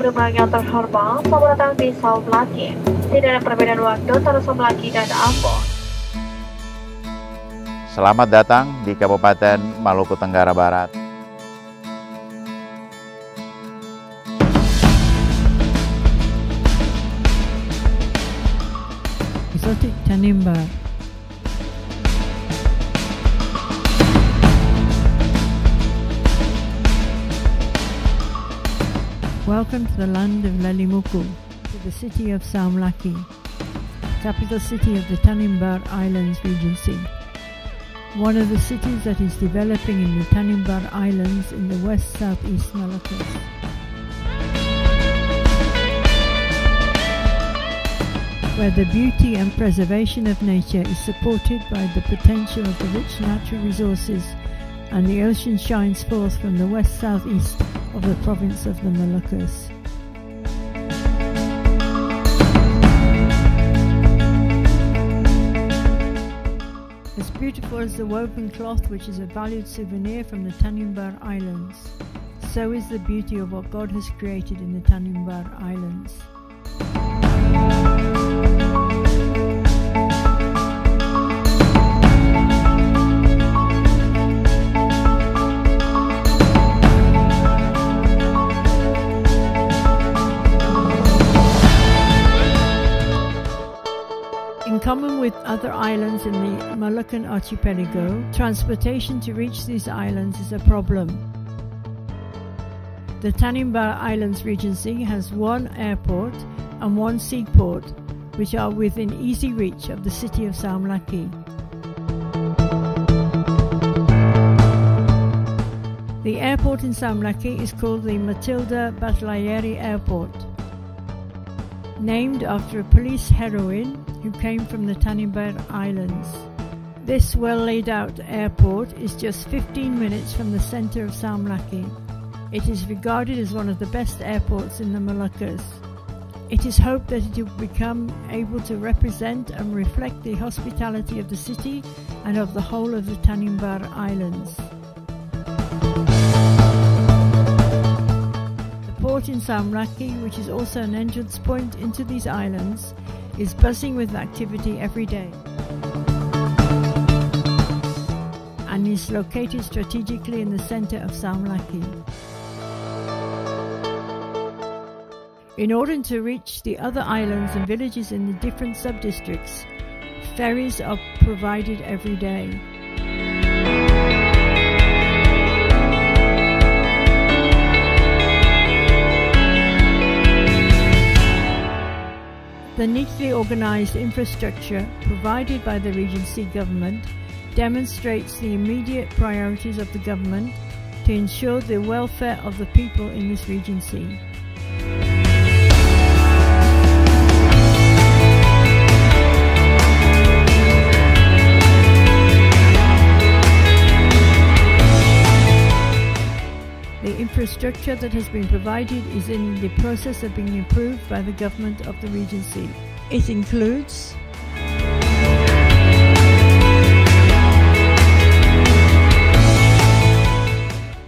penerbangan yang terhormat, selamat datang di Saum Laki. Tidak ada perbedaan waktu antara Saum Laki dan Ambon. Selamat datang di Kabupaten Maluku, Tenggara Barat. Exotic Tanimbar. Welcome to the land of Likumahwa, to the city of Saumlaki, capital city of the Tanimbar Islands Regency. One of the cities that is developing in the Tanimbar Islands in the west-southeast Moluccas. Where the beauty and preservation of nature is supported by the potential of the rich natural resources, and the ocean shines forth from the west-southeast of the province of the Moluccas. As beautiful as the woven cloth, which is a valued souvenir from the Tanimbar Islands, so is the beauty of what God has created in the Tanimbar Islands. In common with other islands in the Moluccan archipelago, transportation to reach these islands is a problem. The Tanimbar Islands Regency has one airport and one seaport, which are within easy reach of the city of Saumlaki. The airport in Saumlaki is called the Matilda Batlayeri Airport, named after a police heroine who came from the Tanimbar Islands. This well laid out airport is just 15 minutes from the centre of Saumlaki. It is regarded as one of the best airports in the Moluccas. It is hoped that it will become able to represent and reflect the hospitality of the city and of the whole of the Tanimbar Islands. The port in Saumlaki, which is also an entrance point into these islands, is buzzing with activity every day and is located strategically in the centre of Saumlaki. In order to reach the other islands and villages in the different sub-districts, ferries are provided every day. The neatly organised infrastructure provided by the Regency government demonstrates the immediate priorities of the government to ensure the welfare of the people in this Regency. The infrastructure that has been provided is in the process of being improved by the government of the Regency. It includes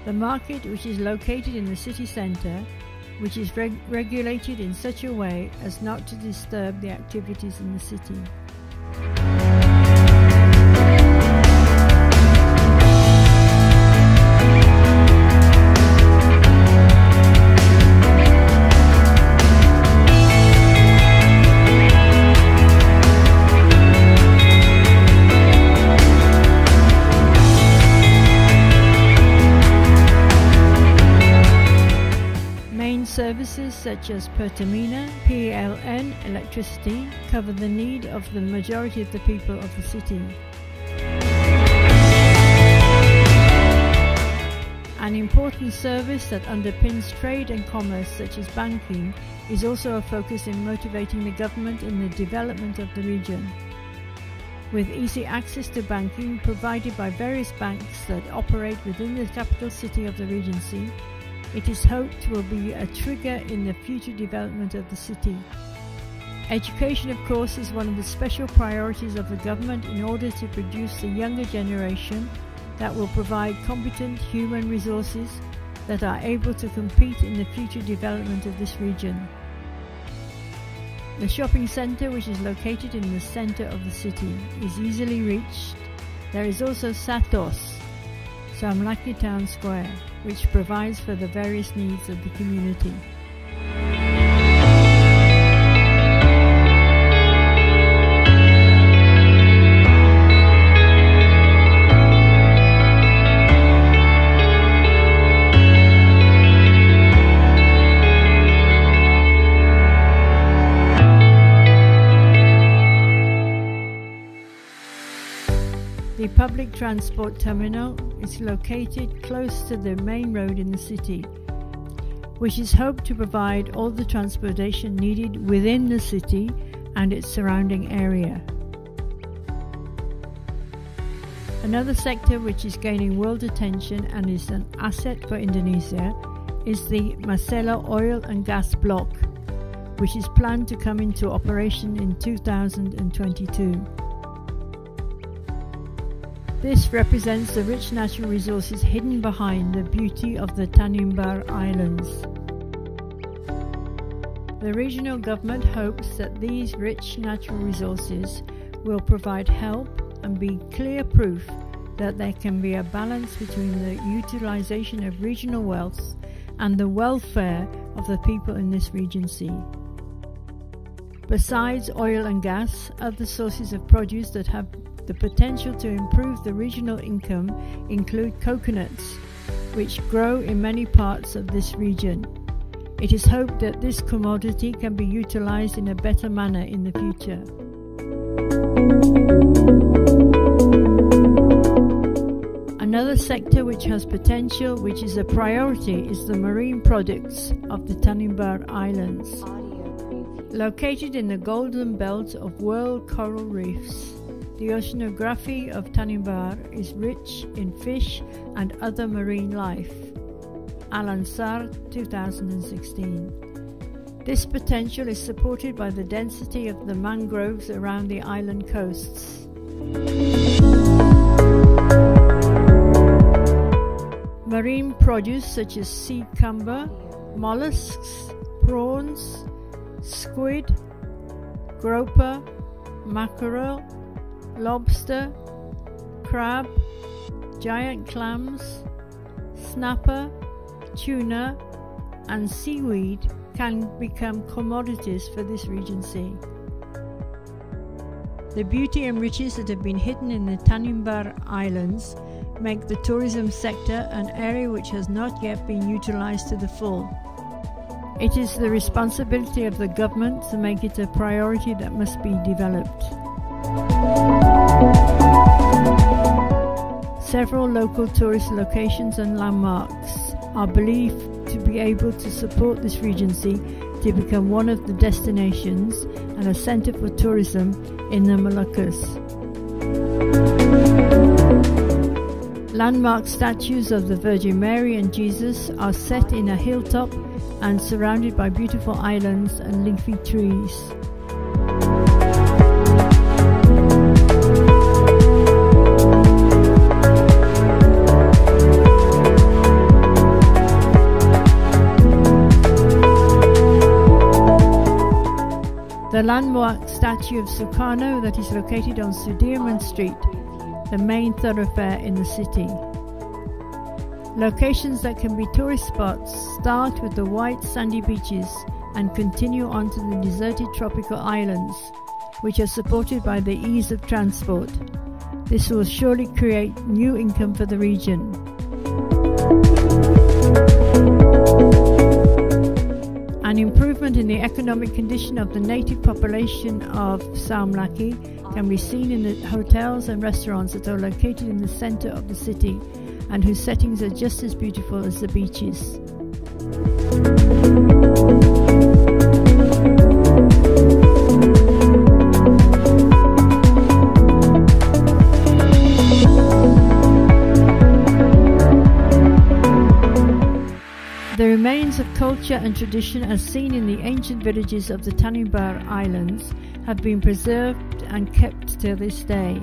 the market, which is located in the city centre, which is regulated in such a way as not to disturb the activities in the city. Services such as Pertamina, PLN, electricity cover the need of the majority of the people of the city. An important service that underpins trade and commerce such as banking is also a focus in motivating the government in the development of the region. With easy access to banking provided by various banks that operate within the capital city of the Regency, it is hoped will be a trigger in the future development of the city. Education, of course, is one of the special priorities of the government in order to produce the younger generation that will provide competent human resources that are able to compete in the future development of this region. The shopping centre, which is located in the centre of the city, is easily reached. There is also Satos, Samlaki Town Square, which provides for the various needs of the community. The public transport terminal is located close to the main road in the city, which is hoped to provide all the transportation needed within the city and its surrounding area. Another sector which is gaining world attention and is an asset for Indonesia is the Marcella oil and gas block, which is planned to come into operation in 2022. This represents the rich natural resources hidden behind the beauty of the Tanimbar Islands. The regional government hopes that these rich natural resources will provide help and be clear proof that there can be a balance between the utilization of regional wealth and the welfare of the people in this regency. Besides oil and gas, other sources of produce that have the potential to improve the regional income include coconuts, which grow in many parts of this region. It is hoped that this commodity can be utilized in a better manner in the future. Another sector which has potential, which is a priority, is the marine products of the Tanimbar Islands. Located in the golden belt of world coral reefs, the oceanography of Tanimbar is rich in fish and other marine life. Al-Ansar 2016. This potential is supported by the density of the mangroves around the island coasts. Marine produce such as sea cucumber, mollusks, prawns, squid, grouper, mackerel, lobster, crab, giant clams, snapper, tuna, and seaweed can become commodities for this regency. The beauty and riches that have been hidden in the Tanimbar Islands make the tourism sector an area which has not yet been utilized to the full. It is the responsibility of the government to make it a priority that must be developed. Several local tourist locations and landmarks are believed to be able to support this regency to become one of the destinations and a centre for tourism in the Moluccas. Landmark statues of the Virgin Mary and Jesus are set in a hilltop and surrounded by beautiful islands and leafy trees. The landmark statue of Sukarno that is located on Sudirman Street, the main thoroughfare in the city. Locations that can be tourist spots start with the white sandy beaches and continue on to the deserted tropical islands, which are supported by the ease of transport. This will surely create new income for the region. An improvement in the economic condition of the native population of Saumlaki can be seen in the hotels and restaurants that are located in the center of the city and whose settings are just as beautiful as the beaches. The remains of culture and tradition as seen in the ancient villages of the Tanimbar Islands have been preserved and kept till this day.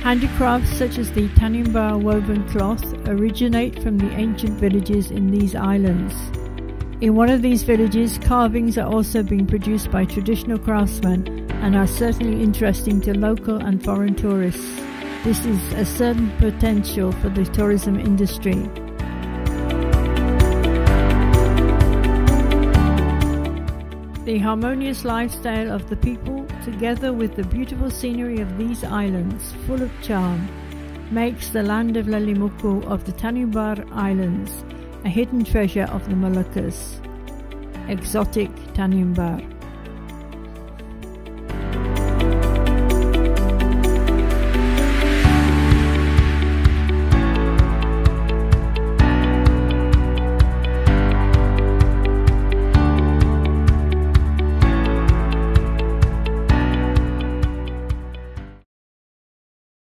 Handicrafts such as the Tanimbar woven cloth originate from the ancient villages in these islands. In one of these villages, carvings are also being produced by traditional craftsmen and are certainly interesting to local and foreign tourists. This is a certain potential for the tourism industry. The harmonious lifestyle of the people, together with the beautiful scenery of these islands, full of charm, makes the land of Lalimuku of the Tanimbar Islands a hidden treasure of the Moluccas. Exotic Tanimbar.